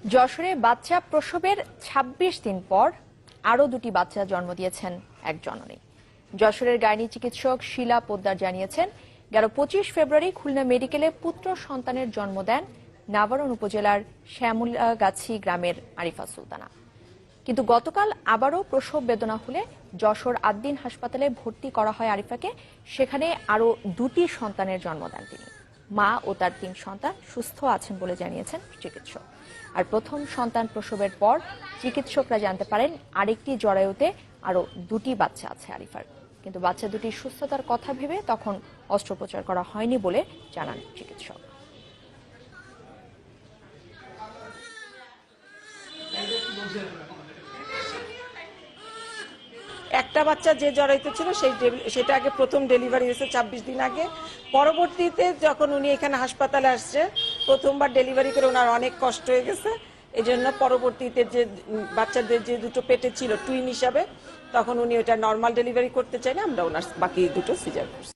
যশোরে বাচ্চা প্রসবের ২৬ দিন পর আরো দুটি বাচ্চা জন্ম দিয়েছেন এক জননী। যশোরের গাইনি চিকিৎসক শিলা পোদ্দার জানিয়েছেন, গেল ২৫ ফেব্রুয়ারি খুলনা মেডিকেলে পুত্র সন্তানের জন্ম দেন নাভারন উপজেলার শ্যামুলাগাছি গ্রামের আরিফা সুলতানা। কিন্তু গতকাল আবারও প্রসব বেদনা হলে যশোর আদ্দিন হাসপাতালে ভর্তি করা হয় আরিফাকে। সেখানে আরো দুটি সন্তানের জন্ম দেন তিনি। মা ও তার ৩ সন্তান সুস্থ আছেন বলে জানিয়েছেন চিকিৎসক। আর প্রথম সন্তান প্রসবের পর চিকিৎসকরা জানতে পারেন আরেকটি জরায়ুতে আরো দুটি বাচ্চা আছে আরিফার। কিন্তু বাচ্চা দুটির সুস্থতার কথা ভেবে তখন অস্ত্রোপচার করা হয়নি বলে জানান চিকিৎসক। একটা বাচ্চা যে জরাইতে ছিল সেটা আগে প্রথম ডেলিভারি হয়েছে ২৬ দিন আগে। পরবর্তীতে যখন উনি এখানে হাসপাতালে আসছে, প্রথমবার ডেলিভারি করে ওনার অনেক কষ্ট হয়ে গেছে। এই জন্য পরবর্তীতে যে বাচ্চাদের যে দুটো পেটে ছিল টুইন হিসাবে, তখন উনি ওটা নর্মাল ডেলিভারি করতে চাইলে আমরা ওনার বাকি দুটো সিজার করছি।